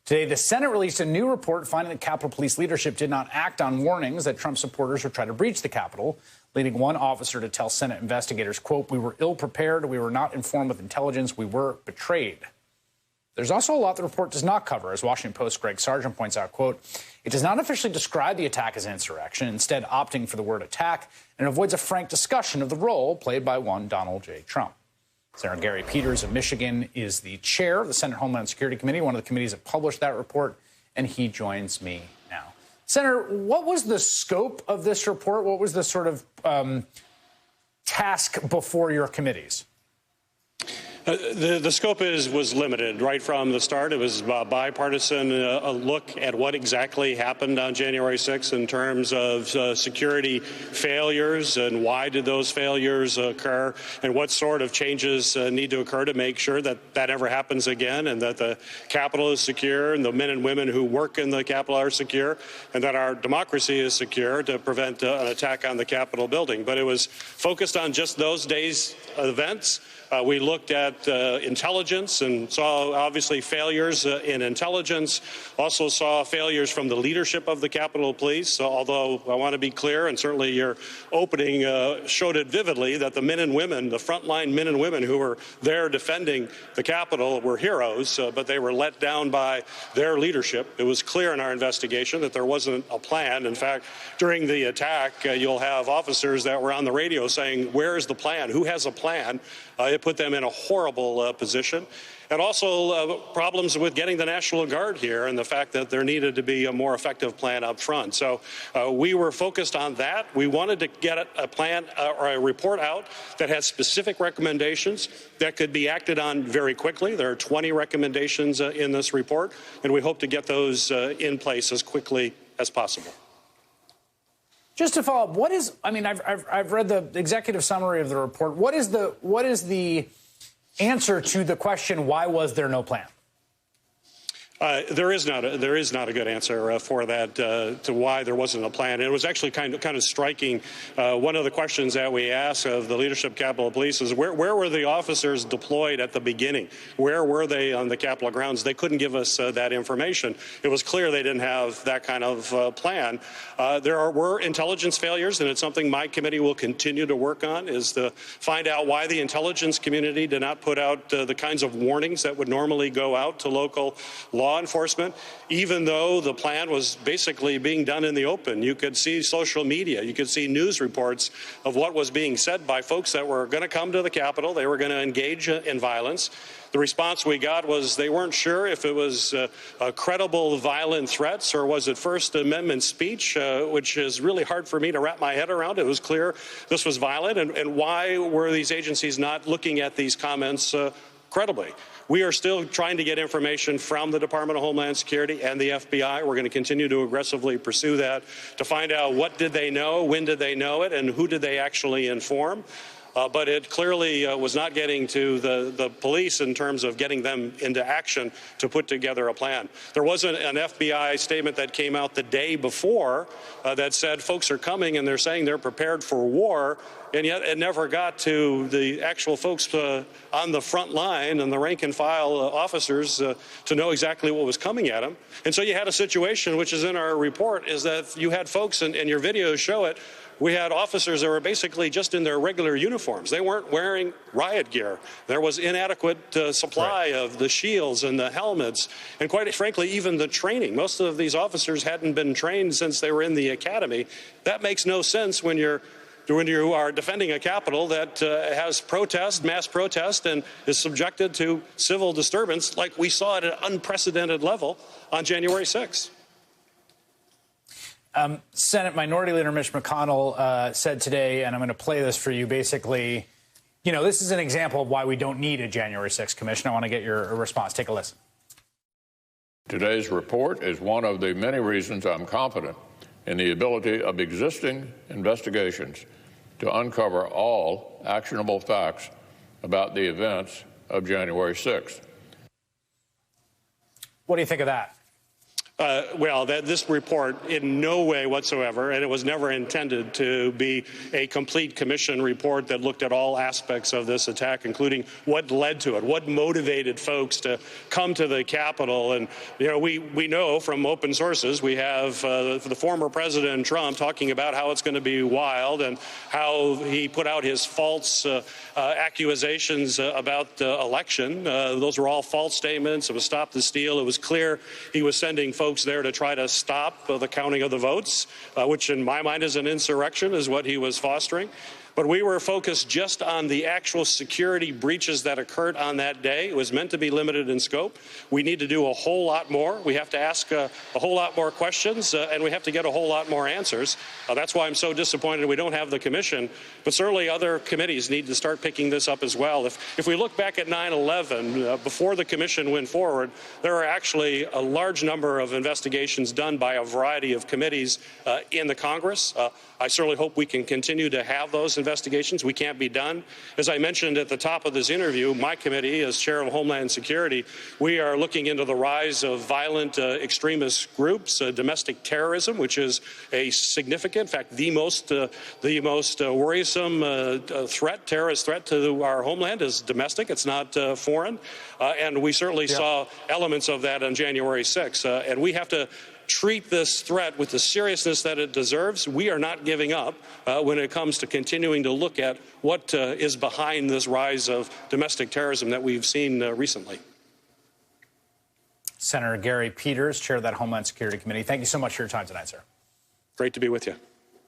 Today, the Senate released a new report finding that Capitol Police leadership did not act on warnings that Trump supporters would try to breach the Capitol, leading one officer to tell Senate investigators, quote, "We were ill-prepared. We were not informed with intelligence. We were betrayed." There's also a lot the report does not cover. As Washington Post's Greg Sargent points out, quote, "It does not officially describe the attack as insurrection, instead opting for the word attack, and avoids a frank discussion of the role played by one Donald J. Trump." Senator Gary Peters of Michigan is the chair of the Senate Homeland Security Committee, one of the committees that published that report, and he joins me now. Senator, what was the scope of this report? What was the sort of task before your committees? The scope was limited right from the start. It was a bipartisan look at what exactly happened on January 6th in terms of security failures and why did those failures occur and what sort of changes need to occur to make sure that that never happens again and that the Capitol is secure and the men and women who work in the Capitol are secure and that our democracy is secure to prevent an attack on the Capitol building. But it was focused on just those days' events. We looked at intelligence and saw, obviously, failures in intelligence, also saw failures from the leadership of the Capitol Police, although I want to be clear, and certainly your opening showed it vividly, that the men and women, the frontline men and women who were there defending the Capitol were heroes, but they were let down by their leadership. It was clear in our investigation that there wasn't a plan. In fact, during the attack, you'll have officers that were on the radio saying, "Where is the plan? Who has a plan?" It put them in a horrible position. And also problems with getting the National Guard here and the fact that there needed to be a more effective plan up front. So we were focused on that. We wanted to get a plan or a report out that had specific recommendations that could be acted on very quickly. There are 20 recommendations in this report, and we hope to get those in place as quickly as possible. Just to follow up, I've read the executive summary of the report. What is the answer to the question, why was there no plan? There is not a good answer for that to why there wasn't a plan. And it was actually kind of striking. One of the questions that we asked of the leadership of Capitol Police is where were the officers deployed at the beginning? Where were they on the Capitol grounds? They couldn't give us that information. It was clear they didn't have that kind of plan. There were intelligence failures, and it's something my committee will continue to work on, is to find out why the intelligence community did not put out the kinds of warnings that would normally go out to local law enforcement, even though the plan was basically being done in the open. You could see social media, you could see news reports of what was being said by folks that were going to come to the Capitol. They were going to engage in violence. The response we got was they weren't sure if it was credible violent threats or was it First Amendment speech, which is really hard for me to wrap my head around. It was clear this was violent, and why were these agencies not looking at these comments credibly? We are still trying to get information from the Department of Homeland Security and the FBI. We're going to continue to aggressively pursue that to find out what did they know, when did they know it, and who did they actually inform. But it clearly was not getting to the police in terms of getting them into action to put together a plan. There was an FBI statement that came out the day before that said folks are coming and they're saying they're prepared for war, and yet it never got to the actual folks on the front line and the rank and file officers to know exactly what was coming at them. And so you had a situation, which is in our report, is that you had folks, and your videos show it, we had officers that were basically just in their regular uniforms. They weren't wearing riot gear. There was inadequate supply of the shields and the helmets, and quite frankly, even the training. Most of these officers hadn't been trained since they were in the academy. That makes no sense when you are defending a Capitol that has protest, mass protest, and is subjected to civil disturbance like we saw at an unprecedented level on January 6th. Senate Minority Leader Mitch McConnell said today, and I'm going to play this for you, basically, this is an example of why we don't need a January 6th commission. I want to get your response. Take a listen. Today's report is one of the many reasons I'm confident in the ability of existing investigations to uncover all actionable facts about the events of January 6th. What do you think of that? Well, this report in no way whatsoever, and it was never intended to be a complete commission report that looked at all aspects of this attack, including what led to it, what motivated folks to come to the Capitol. And, you know, we know from open sources, we have the former President Trump talking about how it's going to be wild and how he put out his false accusations about the election. Those were all false statements. It was stop the steal. It was clear he was sending folks there to try to stop the counting of the votes, which in my mind is an insurrection, is what he was fostering. But we were focused just on the actual security breaches that occurred on that day. It was meant to be limited in scope. We need to do a whole lot more. We have to ask a whole lot more questions, and we have to get a whole lot more answers. That's why I'm so disappointed we don't have the commission. But certainly other committees need to start picking this up as well. If we look back at 9/11, before the commission went forward, there are actually a large number of investigations done by a variety of committees in the Congress. I certainly hope we can continue to have those investigations. We can't be done. As I mentioned at the top of this interview, my committee, as chair of Homeland Security, we are looking into the rise of violent extremist groups, domestic terrorism, which is a significant, in fact, the most worrisome terrorist threat to our homeland is domestic. It's not foreign. And we certainly saw elements of that on January 6th. And we have to treat this threat with the seriousness that it deserves. We are not giving up when it comes to continuing to look at what is behind this rise of domestic terrorism that we've seen recently. Senator Gary Peters, chair of that Homeland Security Committee. Thank you so much for your time tonight, sir. Great to be with you.